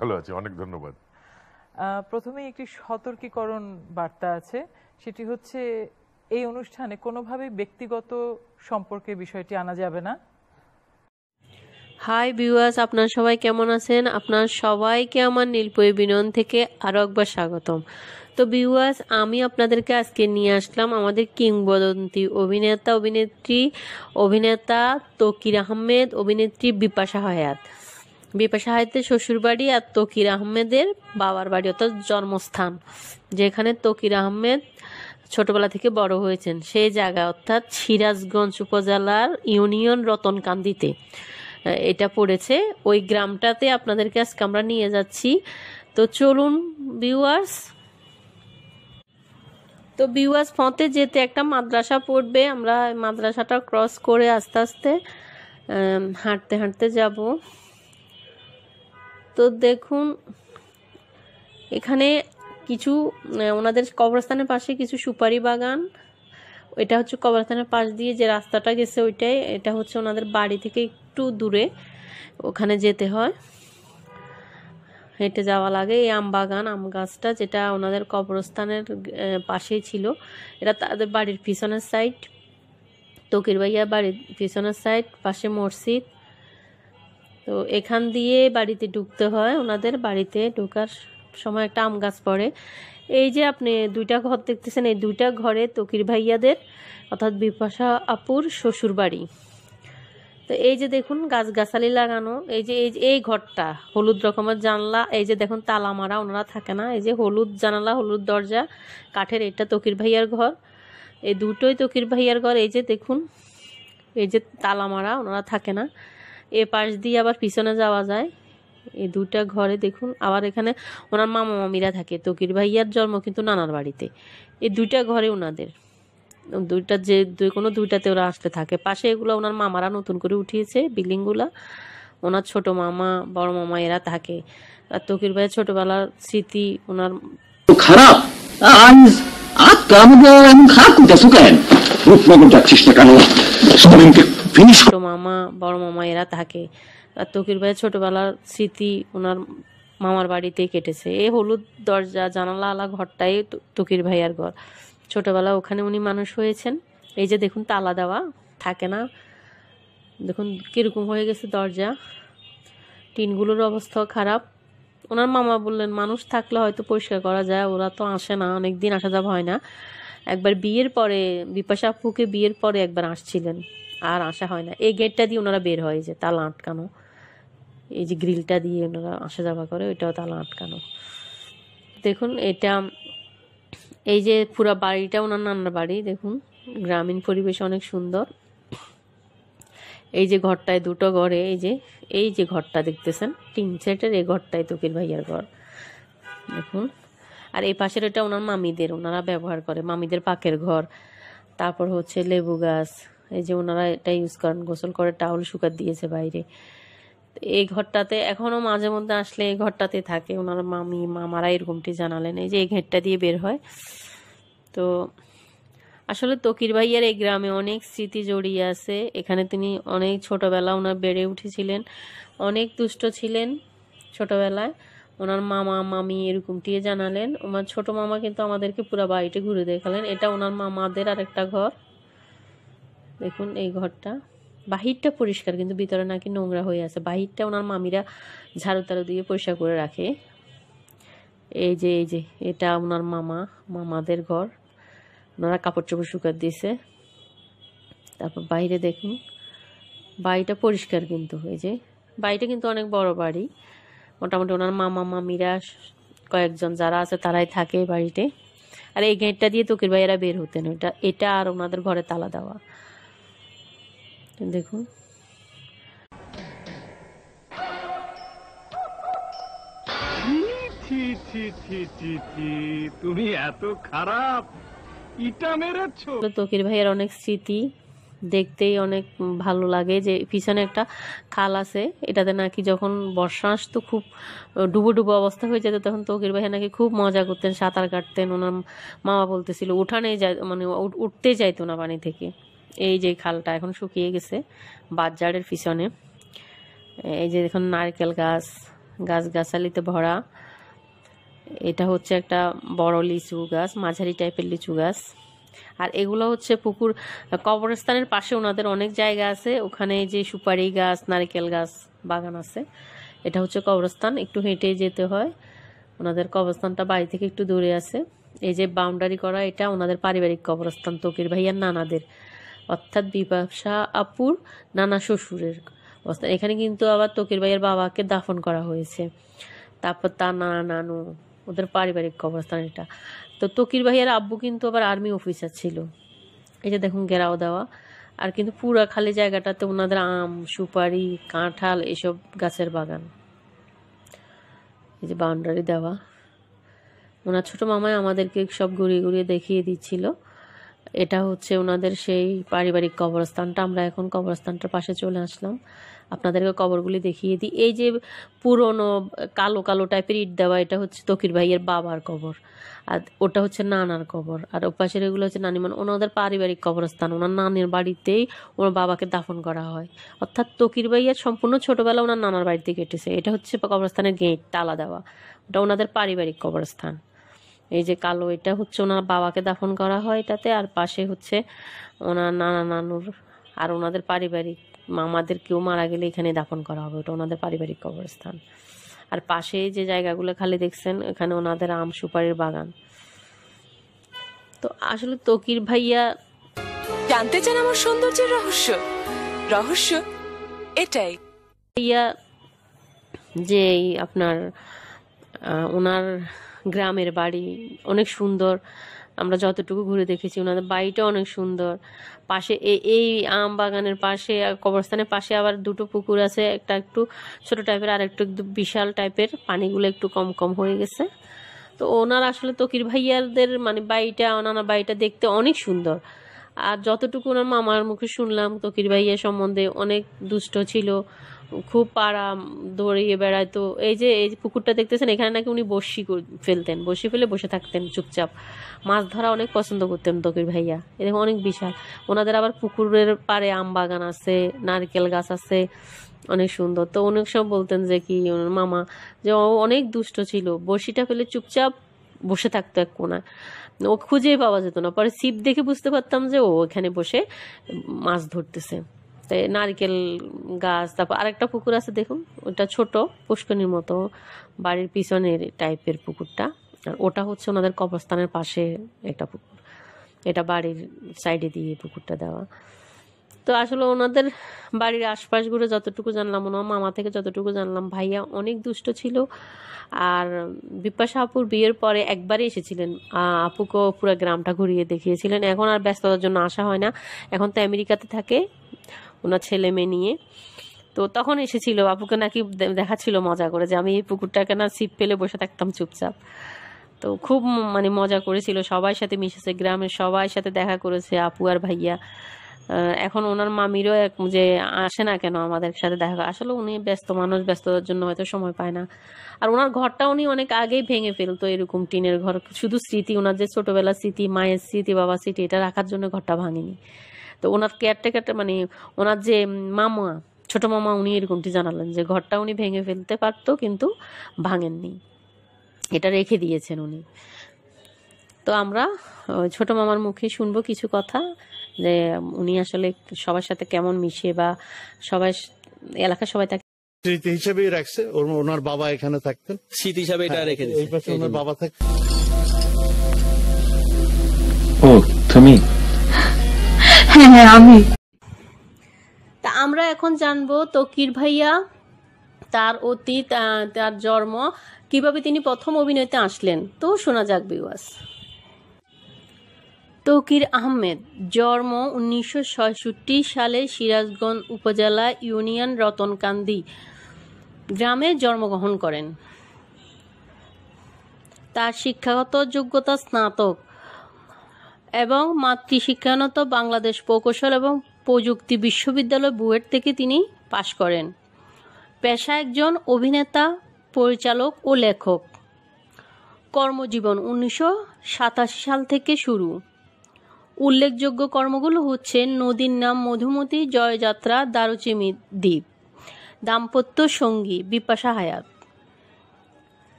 ভালো আছি, অনেক ধন্যবাদ। প্রথমেই একটি সতর্কীকরণ বার্তা আছে, সেটি হচ্ছে এই অনুষ্ঠানে কোনোভাবেই ব্যক্তিগত সম্পর্কের বিষয়টি আনা যাবে না। হাই ভিউয়ার্স, আপনারা সবাই কেমন আছেন? আপনার সবাইকে আমার নীলপরি বিনয়ন থেকে আরও একবার স্বাগতম। তো ভিউয়ার্স, আমি আপনাদেরকে আজকে নিয়ে আসলাম আমাদের কিংবদন্তি অভিনেতা তকির আহমেদ, অভিনেত্রী বিপাশা হায়াত। বিপাশা হায়াতের শ্বশুরবাড়ি আর তকির আহমেদের বাবার বাড়ি, অর্থাৎ জন্মস্থান, যেখানে তকির আহমেদ ছোটবেলা থেকে বড় হয়েছেন, সেই জায়গা অর্থাৎ সিরাজগঞ্জ উপজেলার ইউনিয়ন রতনকান্দিতে এটা পড়েছে। ওই গ্রামটাতে আপনাদেরকে আজকে আমরা নিয়ে যাচ্ছি। তো চলুন ভিউয়ার্স। তো ভিউয়ার্স, পথে যেতে একটা মাদ্রাসা পড়বে, আমরা মাদ্রাসাটা ক্রস করে আস্তে আস্তে হাঁটতে হাঁটতে যাব। তো দেখুন, এখানে কিছু ওনাদের কবরস্থানের পাশে কিছু সুপারি বাগান। এটা হচ্ছে কবরস্থানের পাশ দিয়ে যে রাস্তাটা গেছে ওইটাই, এটা হচ্ছে ওনাদের বাড়ি থেকে একটু দূরে, ওখানে যেতে হয়, হেঁটে যাওয়া লাগে। এই আম বাগান, আম গাছটা যেটা ওনাদের কবরস্থানের পাশেই ছিল, এটা তাদের বাড়ির পিছনের সাইড, তকির ভাইয়া বাড়ির পিছনের সাইড, পাশে মসজিদ। তো এখান দিয়ে বাড়িতে ঢুকতে হয়। ওনাদের বাড়িতে ঢোকার সময় একটা আম গাছ পড়ে। এই যে আপনি দুইটা ঘর দেখতেছেন, এই দুইটা ঘরে তকির ভাইয়াদের অর্থাৎ বিপাশা আপুর শ্বশুর বাড়ি। তো এই যে দেখুন গাছগাছালি লাগানো, এই যে এই ঘরটা হলুদ রকমের জানলা, এই যে দেখুন তালা মারা, ওনারা থাকে না, এই যে হলুদ জানালা, হলুদ দরজা কাঠের, এটা তকির ভাইয়ার ঘর। এই দুটোই তকির ভাইয়ার ঘর। এই যে দেখুন, এই যে তালা মারা, ওনারা থাকে না। এ পাশ দিয়ে আবার পিছনে যাওয়া যায়, এই দুটা ঘরে দেখুন। আবার এখানে ওনার মামা মামিরা থাকে। তকির ভাইয়ার জন্ম কিন্তু নানার বাড়িতে। এই দুইটা ঘরে ওনাদের দুইটা, যে কোনো দুইটাতে ওরা আসতে থাকে। পাশে এগুলো ওনার মামারা নতুন করে উঠিয়েছে বিল্ডিংগুলা, ওনার ছোট মামা বড় মামা এরা থাকে। আর তকির ভাইয়ের ছোটবেলার স্মৃতি ওনার খারাপ। ছোট মামা বড় মামা এরা থাকে। আর তকির ভাইয়ের ছোটবেলার স্মৃতি ওনার মামার বাড়িতেই কেটেছে। এই হলুদ দরজা জানালা আলা ঘরটাই তকির ভাইয়ার ঘর। ছোটবেলা ওখানে উনি মানুষ হয়েছেন। এই যে দেখুন তালা দেওয়া, থাকে না, দেখুন কিরকম হয়ে গেছে দরজা, টিনগুলোর অবস্থাও খারাপ। ওনার মামা বললেন মানুষ থাকলে হয়তো পরিষ্কার করা যায়, ওরা তো আসে না, অনেকদিন আসা যাওয়া হয় না। একবার বিয়ের পরে, বিপাশা আপুকে বিয়ের পরে একবার আসছিলেন, আর আসা হয় না। এই গেটটা দিয়ে ওনারা বের হয়, যে তালা আটকানো, এই যে গ্রিলটা দিয়ে ওনারা আসা যাওয়া করে, ওইটাও তালা আটকানো। দেখুন এটা, এই যে পুরা বাড়িটা ওনার নান্নার বাড়ি। দেখুন গ্রামীণ পরিবেশ অনেক সুন্দর। এই যে ঘরটায় দুটো ঘরে, এই যে ঘরটা দেখতেছেন টিন সেটের, এই ঘরটাই তকির ভাইয়ার ঘর দেখুন। আর এই পাশের এটা ওনার মামিদের, ওনারা ব্যবহার করে, মামিদের পাকের ঘর। তারপর হচ্ছে লেবু গাছ, এই যে ওনারা এটা ইউজ করেন, গোসল করে টাওয়াল শুকাত দিয়েছে বাইরে। এই ঘরটাতে এখনো মাঝে মধ্যে আসলে এই ঘরটাতে থাকে ওনার মামারা, এরকমটি জানালেন। এই যে এই ঘেরটা দিয়ে বের হয়। তো আসলে তকির ভাইয়ার এই গ্রামে অনেক স্মৃতি জড়িয়ে আছে। এখানে তিনি অনেক ছোটবেলা ওনার বেড়ে উঠেছিলেন, অনেক দুষ্ট ছিলেন ছোটবেলায়। ওনার মামা মামি এরকমটি জানালেন। ওনার ছোট মামা কিন্তু আমাদেরকে পুরো বাড়িতে ঘুরে দেখালেন। এটা ওনার মামাদের আরেকটা ঘর। দেখুন এই ঘরটা, বাহিরটা পরিষ্কার কিন্তু ভিতরে নাকি নোংরা হয়ে আছে। বাহিরটা ওনার মামিরা ঝাড়ু টাড়ু দিয়ে পরিষ্কার করে রাখে। এই যে এটা ওনার মামাদের ঘর, ওনারা কাপড় চোপড় শুকাত দিয়েছে। তারপর বাইরে দেখুন, বাড়িটা পরিষ্কার কিন্তু, এই যে বাড়িটা কিন্তু অনেক বড় বাড়ি। মোটামুটি ওনার মামা মামিরা কয়েকজন যারা আছে তারাই থাকে বাড়িতে। আর এই গেটটা দিয়ে তকির ভাইয়েরা বের হতেন, এটা আর ওনাদের ঘরে তালা দেওয়া। দেখুন তুমি এত খারাপ, ইটা মেরেছো। তকির ভাইয়ের অনেক স্মৃতি, দেখতেই অনেক ভালো লাগে। যে পিছনে একটা খাল আছে, এটাতে নাকি যখন বর্ষা আসতো খুব ডুবো ডুবো অবস্থা হয়ে যেত, তখন তকির ভাইয়া নাকি খুব মজা করতেন, সাঁতার কাটতেন। ওনার মামা বলতেছিল উঠানে যায়, মানে উঠতে চাইতো না পানি থেকে। এই যে খালটা এখন শুকিয়ে গেছে বাজারের পিছনে। এই যে দেখুন নারকেল গাছ, গাছগাছালিতে ভরা। এটা হচ্ছে একটা বড় লিচু গাছ, মাঝারি টাইপের লিচু গাছ। আর এগুলো হচ্ছে পুকুর, কবরস্থানের পাশে ওনাদের অনেক জায়গা আছে, ওখানে যে সুপারি গাছ, নারকেল গাছ বাগান আছে। এটা হচ্ছে কবরস্থান, একটু হেঁটে যেতে হয়। ওনাদের কবরস্থানটা বাড়ি থেকে একটু দূরে আছে। এই যে বাউন্ডারি করা, এটা ওনাদের পারিবারিক কবরস্থান, তকির ভাইয়ার নানাদের, অর্থাৎ বিপাশা আপুর নানা শ্বশুরের অবস্থান। এখানে কিন্তু আবার তকির ভাইয়ের বাবাকে দাফন করা হয়েছে, তারপর তার নানা নানু, ওদের পারিবারিক কবরস্থান এটা। তো তকির ভাইয়ের আব্বু কিন্তু আবার আর্মি অফিসার ছিল। এই যে দেখুন ঘেরাও দেওয়া, আর কিন্তু পুরা খালি জায়গাটাতে ওনাদের আম, সুপারি, কাঁঠাল এসব গাছের বাগান। এই যে বাউন্ডারি দেওয়া। ওনার ছোট মামাই আমাদেরকে সব ঘুরিয়ে ঘুরিয়ে দেখিয়ে দিচ্ছিল। এটা হচ্ছে ওনাদের সেই পারিবারিক কবরস্থানটা। আমরা এখন কবরস্থানটার পাশে চলে আসলাম, আপনাদেরকে কবরগুলি দেখিয়ে দিই। এই যে পুরনো কালো কালো টাইপের ইট দেওয়া, এটা হচ্ছে তকির ভাইয়ের বাবার কবর, আর ওটা হচ্ছে নানার কবর। আর ওপাশের এগুলো হচ্ছে নানিমান, ওনাদের পারিবারিক কবরস্থান। ওনার নানির বাড়িতেই ওনার বাবাকে দাফন করা হয়, অর্থাৎ তকির ভাইয়ের সম্পূর্ণ ছোটবেলা ওনার নানার বাড়িতে কেটেছে। এটা হচ্ছে কবরস্থানের গেট, তালা দেওয়া, ওটা ওনাদের পারিবারিক কবরস্থান। এই যে কালো, এটা হচ্ছে ওনার বাবাকে দাফন করা হয় এটাতে। আর পাশে হচ্ছে ওনার নানা নানুর আর ওনাদের পারিবারিক মামাদের কেউ মারা গেলে এখানে দাফন করা হবে, ওটা ওনাদের পারিবারিক কবরস্থান। আর পাশে যে জায়গাগুলো খালি দেখছেন, এখানে ওনাদের আম সুপারির বাগান। তো আসলে তকির ভাইয়া, জানতে চান আমার সৌন্দর্যের রহস্য? রহস্য এটাই ভাইয়া যে আপনার ওনার গ্রামের বাড়ি অনেক সুন্দর। আমরা যতটুকু ঘুরে দেখেছি ওনাদের বাড়িটা অনেক সুন্দর। পাশে এই আম বাগানের পাশে, কবরস্থানের পাশে আবার দুটো পুকুর আছে, একটা একটু ছোট টাইপের আর একটু বিশাল টাইপের, পানিগুলো একটু কম কম হয়ে গেছে। তো ওনার আসলে তকির ভাইয়াদের মানে বাড়িটা, ওনার বাড়িটা দেখতে অনেক সুন্দর। আর যতটুকু ওনার মামার মুখে শুনলাম, তকির ভাইয়া সম্বন্ধে অনেক দুষ্ট ছিল, খুব পাড়া দৌড়িয়ে বেড়াইতো। এই যে পুকুরটা দেখতেছেন, এখানে নাকি উনি বড়শি ফেলতেন, বড়শি ফেলে বসে থাকতেন চুপচাপ। মাছ ধরা অনেক পছন্দ করতেন তকির ভাইয়া, এরকম অনেক বিশাল। ওনাদের আবার পুকুরের পাড়ে আম বাগান আছে, নারকেল গাছ আছে, অনেক সুন্দর। তো অনেক সব বলতেন যে কি ওনার মামা যে ও অনেক দুষ্ট ছিল, বড়শিটা ফেলে চুপচাপ বসে থাকতো এক কোনায়, ও খুঁজেই পাওয়া যেত না। পরে ছিপ দেখে বুঝতে পারতাম যে ও এখানে বসে মাছ ধরতেছে। তাই নারকেল গাছ, তারপর আরেকটা পুকুর আছে দেখুন, ওটা ছোট পুষ্করিণীর মতো, বাড়ির পিছনের টাইপের পুকুরটা। আর ওটা হচ্ছে ওনাদের কবরস্থানের পাশে একটা পুকুর, এটা বাড়ির সাইডে দিয়ে পুকুরটা দেওয়া। তো আসলে ওনাদের বাড়ির আশপাশ ঘুরে যতটুকু জানলাম, ওনার মামা থেকে যতটুকু জানলাম, ভাইয়া অনেক দুষ্ট ছিল। আর বিপাশা আপুর বিয়ের পরে একবারই এসেছিলেন, আপুকেও পুরো গ্রামটা ঘুরিয়ে দেখিয়েছিলেন। এখন আর ব্যস্ততার জন্য আসা হয় না, এখন তো আমেরিকাতে থাকে ওনার ছেলে মেয়ে নিয়ে। তো তখন এসেছিল, আপুকে নাকি দেখাচ্ছিল মজা করে যে আমি এই পুকুরটাকে না ছিপ ফেলে বসে থাকতাম চুপচাপ। তো খুব মানে মজা করেছিল, সবার সাথে মিশেছে, গ্রামের সবার সাথে দেখা করেছে আপু আর ভাইয়া। এখন ওনার মামিরও যে আসে না কেন আমাদের সাথে দেখা, আসলে উনি ব্যস্ত মানুষ, ব্যস্ততার জন্য হয়তো সময় পায় না। আর ওনার ঘরটা উনি অনেক আগেই ভেঙে ফেলতো, এরকম টিনের ঘর, শুধু স্মৃতি, ওনার যে ছোটবেলার স্মৃতি, মায়ের স্মৃতি, বাবার স্মৃতি, এটা রাখার জন্য ঘরটা ভাঙেনি। তো ওনার কেয়ারটেকারটা মানে ওনার যে মামা, ছোট মামা, উনি এরকমটি জানালেন যে ঘরটা উনি ভেঙে ফেলতে পারতো কিন্তু ভাঙেননি, এটা রেখে দিয়েছেন উনি। তো আমরা ছোট মামার মুখে শুনবো কিছু কথা, যে উনি আসলে সবার সাথে কেমন মিশে, বা সবাই এলাকার সবাই তাকে স্মৃতি হিসেবেই রাখছে। ওনার বাবা এখানে থাকতেন, স্মৃতি হিসাবে এটা রেখে এই দিয়েছে। পাশে ওনার বাবা থাকতেন। ও তুমি? হ্যাঁ আমি। তা আমরা এখন জানবো তকির ভাইয়া, তার অতীত, তার জন্ম, কিভাবে তিনি প্রথম অভিনয়তে আসলেন। তো শোনা যাক ভিউয়ার্স। তকির আহমেদ জন্ম 1966 সালে সিরাজগঞ্জ উপজেলা ইউনিয়ন রতনকান্দি গ্রামে জন্মগ্রহণ করেন। তার শিক্ষাগত যোগ্যতা স্নাতক এবং মাতৃশিক্ষানত বাংলাদেশ প্রকৌশল এবং প্রযুক্তি বিশ্ববিদ্যালয় বুয়েট থেকে তিনি পাশ করেন। পেশা একজন অভিনেতা, পরিচালক ও লেখক। কর্মজীবন 1987 সাল থেকে শুরু। উল্লেখযোগ্য কর্মগুলো হচ্ছে নদীর নাম, মধুমতি, জয়যাত্রা, দারুচিনি দ্বীপ, দাম্পত্য সঙ্গী, বিপাশা হায়াত।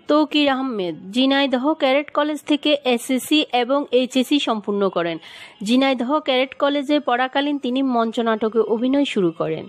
তৌকির আহমেদ ঝিনাইদহ ক্যাডেট কলেজ থেকে এসএসসি এবং এইচএসসি সম্পূর্ণ করেন। ঝিনাইদহ ক্যাডেট কলেজে পড়াকালীন তিনি মঞ্চনাটকে অভিনয় শুরু করেন।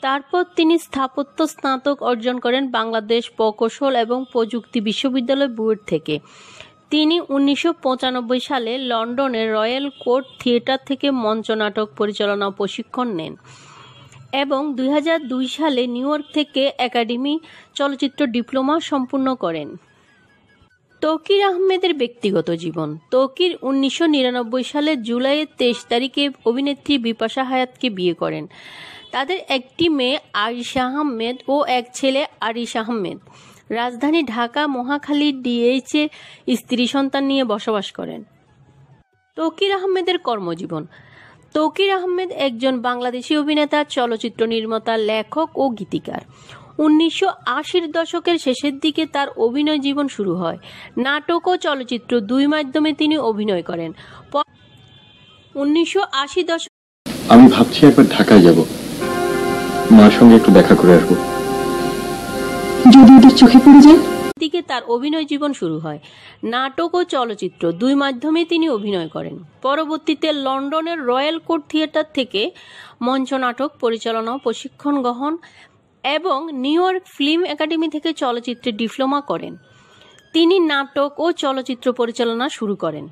তারপর তিনি স্থাপত্য স্নাতক অর্জন করেন বাংলাদেশ প্রকৌশল এবং প্রযুক্তি বিশ্ববিদ্যালয় বুয়েট থেকে। তিনি 1995 সালে লন্ডনের রয়্যাল কোর্ট থিয়েটার থেকে মঞ্চনাটক পরিচালনা প্রশিক্ষণ নেন এবং 2002 সালে নিউ ইয়র্ক থেকে একাডেমি চলচ্চিত্র ডিপ্লোমা সম্পূর্ণ করেন। তৌকির আহমেদের ব্যক্তিগত জীবন। তৌকির 1999 সালের জুলাইয়ের 23 তারিখে অভিনেত্রী বিপাশা হায়াতকে বিয়ে করেন। তাদের একটি মেয়ে আরিশা আহমেদ ও এক ছেলে আরিশ আহমেদ রাজধানী ঢাকা মহাখালী ডিএইচে স্ত্রী সন্তান নিয়ে বসবাস করেন। তৌকির আহমেদের কর্মজীবন। তৌকির আহমেদ একজন বাংলাদেশি অভিনেতা, চলচ্চিত্র নির্মাতা, লেখক ও গীতিকার। 1980-র দশকের শেষের দিকে তার অভিনয় জীবন শুরু হয়। নাটক ও চলচ্চিত্র দুই মাধ্যমে তিনি অভিনয় করেন। 1980 দশক আমি ভাবছি একবার ঢাকায় যাব, মার সঙ্গে একটু দেখা করে আসবো। যদি ওদের চোখে পড়ে যায়। দিকে তার অভিনয় জীবন শুরু হয়। নাটক ও চলচ্চিত্র দুই মাধ্যমে তিনি অভিনয় করেন। পরবর্তীতে লন্ডনের রয়্যাল কোর্ট থিয়েটার থেকে মঞ্চনাটক পরিচালনা প্রশিক্ষণ গ্রহণ এবং নিউ ইয়র্ক ফিল্ম একাডেমি থেকে চলচ্চিত্রে ডিপ্লোমা করেন। তিনি নাটক ও চলচ্চিত্র পরিচালনা শুরু করেন।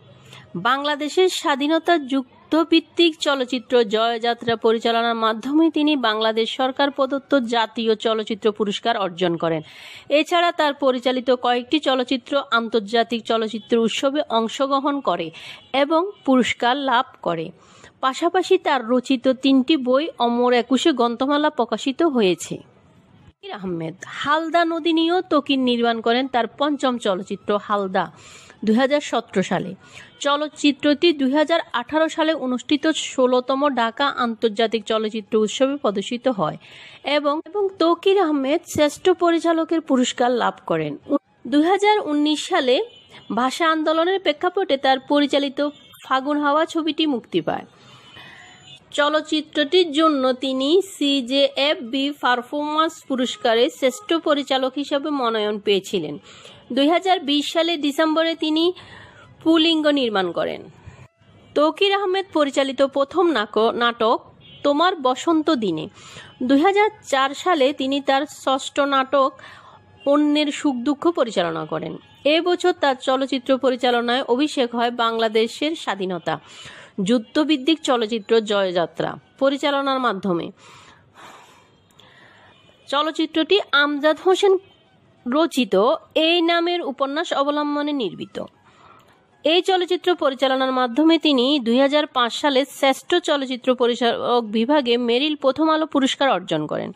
বাংলাদেশের স্বাধীনতা যুদ্ধভিত্তিক চলচ্চিত্র জয়যাত্রা পরিচালনার মাধ্যমে তিনি বাংলাদেশ সরকার প্রদত্ত জাতীয় চলচ্চিত্র পুরস্কার অর্জন করেন। এছাড়া তার পরিচালিত কয়েকটি চলচ্চিত্র আন্তর্জাতিক চলচ্চিত্র উৎসবে অংশগ্রহণ করে এবং পুরস্কার লাভ করে। পাশাপাশি তার রচিত 3টি বই অমর 21 গ্রন্থমালা প্রকাশিত হয়েছে। তৌকির আহমেদ হালদা নদী নিয়েও তৌকির নির্মাণ করেন তার 5ম চলচ্চিত্র হালদা 2017 সালে। চলচ্চিত্রটি 2018 সালে অনুষ্ঠিত 16তম ঢাকা আন্তর্জাতিক চলচ্চিত্র উৎসবে প্রদর্শিত হয় এবং তৌকির আহমেদ শ্রেষ্ঠ পরিচালকের পুরস্কার লাভ করেন। 2019 সালে ভাষা আন্দোলনের প্রেক্ষাপটে তার পরিচালিত ফাগুন হাওয়া ছবিটি মুক্তি পায়। চলচ্চিত্রটির জন্য তিনি সিজেএফবি পারফরম্যান্স পুরস্কারে শ্রেষ্ঠ পরিচালক হিসেবে মনোনয়ন পেয়েছিলেন। 2020 সালে ডিসেম্বরে তিনি পুলিঙ্গ নির্মাণ করেন। তৌকির আহমেদ পরিচালিত প্রথম নাটক তোমার বসন্ত দিনে। 2004 সালে তিনি তার 6ষ্ঠ নাটক অন্যের সুখ দুঃখ পরিচালনা করেন। এ বছর তার চলচ্চিত্র পরিচালনায় অভিষেক হয় বাংলাদেশের স্বাধীনতা যুদ্ধভিত্তিক চলচ্চিত্র জয়যাত্রা পরিচালনার মাধ্যমে। চলচ্চিত্রটি আমজাদ হোসেন রচিত এই নামের উপন্যাস অবলম্বনে নির্মিত। এই চলচ্চিত্র পরিচালনার মাধ্যমে তিনি 2005 সালে শ্রেষ্ঠ চলচ্চিত্র পরিচালক বিভাগে মেরিল প্রথম আলো পুরস্কার অর্জন করেন।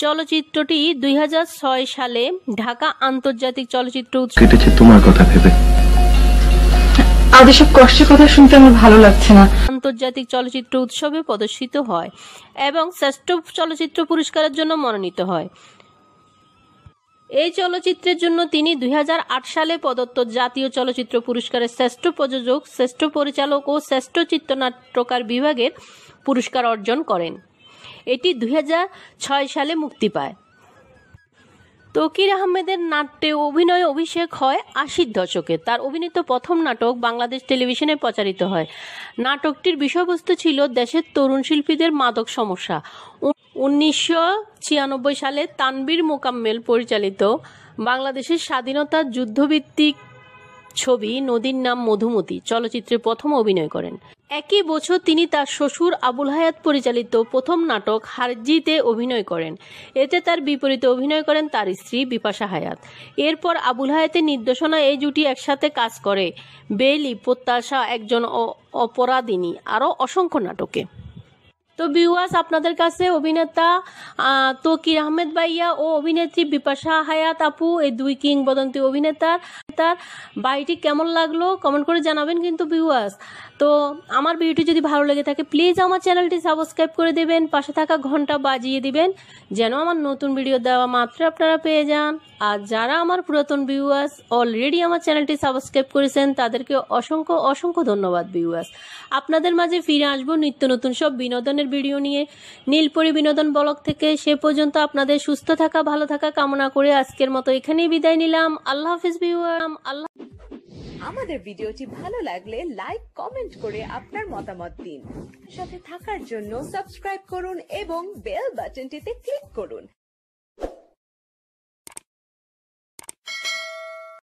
চলচ্চিত্রটি 2006 সালে ঢাকা আন্তর্জাতিক চলচ্চিত্র উৎসব কেটেছে তোমার কথা ভেবে। আর এসব কষ্টের কথা শুনতে আমার ভালো লাগছে না। আন্তর্জাতিক চলচ্চিত্র উৎসবে প্রদর্শিত হয় এবং শ্রেষ্ঠ চলচ্চিত্র পুরস্কারের জন্য মনোনীত হয়। এই চলচ্চিত্রের জন্য তিনি 2008 সালে প্রদত্ত জাতীয় চলচ্চিত্র পুরস্কারের শ্রেষ্ঠ প্রযোজক, শ্রেষ্ঠ পরিচালক ও শ্রেষ্ঠ চিত্রনাট্যকার বিভাগের পুরস্কার অর্জন করেন। এটি 2006 সালে মুক্তি পায়। তৌকির আহমেদের নাট্যে অভিনয় অভিষেক হয় 80-র দশকে। তার অভিনীত প্রথম নাটক বাংলাদেশ টেলিভিশনে প্রচারিত হয়। নাটকটির বিষয়বস্তু ছিল দেশের তরুণ শিল্পীদের মাদক সমস্যা। 1996 সালে তানবীর মোকাম্মেল পরিচালিত বাংলাদেশের স্বাধীনতা যুদ্ধভিত্তিক ছবি নদীর নাম মধুমতি চলচ্চিত্রে প্রথম অভিনয় করেন। একই বছর তিনি তার শ্বশুর আবুল হায়াত পরিচালিত প্রথম নাটক হারজিতে অভিনয় করেন। এতে তার বিপরীতে অভিনয় করেন তার স্ত্রী বিপাশা হায়াত। এরপর আবুল হায়াতের নির্দেশনায় এই জুটি একসাথে কাজ করে বেলি, প্রত্যাশা, একজন অপরাধিনী আরও অসংখ্য নাটকে। তো ভিউয়ার্স, আপনাদের কাছে অভিনেতা তৌকির আহমেদ ভাইয়া ও অভিনেত্রী বিপাশা হায়াত আপু, এই দুই কিংবদন্তি অভিনেতার তার বাড়িটি কেমন লাগলো কমেন্ট করে জানাবেন কিন্তু ভিউয়ার্স। তো আমার ভিডিওটি যদি ভালো লেগে থাকে প্লিজ আমার চ্যানেলটি সাবস্ক্রাইব করে দেবেন, পাশে থাকা ঘন্টা বাজিয়ে দিবেন যেন আমার নতুন ভিডিও দেওয়া মাত্র আপনারা পেয়ে যান। আর যারা আমার পুরাতন ভিউয়ার্স অলরেডি আমার চ্যানেলটি সাবস্ক্রাইব করেছেন তাদেরকে অসংখ্য অসংখ্য ধন্যবাদ ভিউয়ার্স। আপনাদের মাঝে ফিরে আসবো নিত্য নতুন সব বিনোদনের ভিডিও নিয়ে নীলপরি বিনোদন ব্লগ থেকে। সে পর্যন্ত আপনাদের সুস্থ থাকা ভালো থাকা কামনা করে আজকের মতো এখানেই বিদায় নিলাম। আল্লাহ হাফিজ ভিউয়ার। আল্লাহ। আমাদের ভিডিওটি ভালো লাগলে লাইক কমেন্ট করে আপনার মতামত দিন। সাথে থাকার জন্য সাবস্ক্রাইব করুন এবং বেল বাটনটিতে ক্লিক করুন।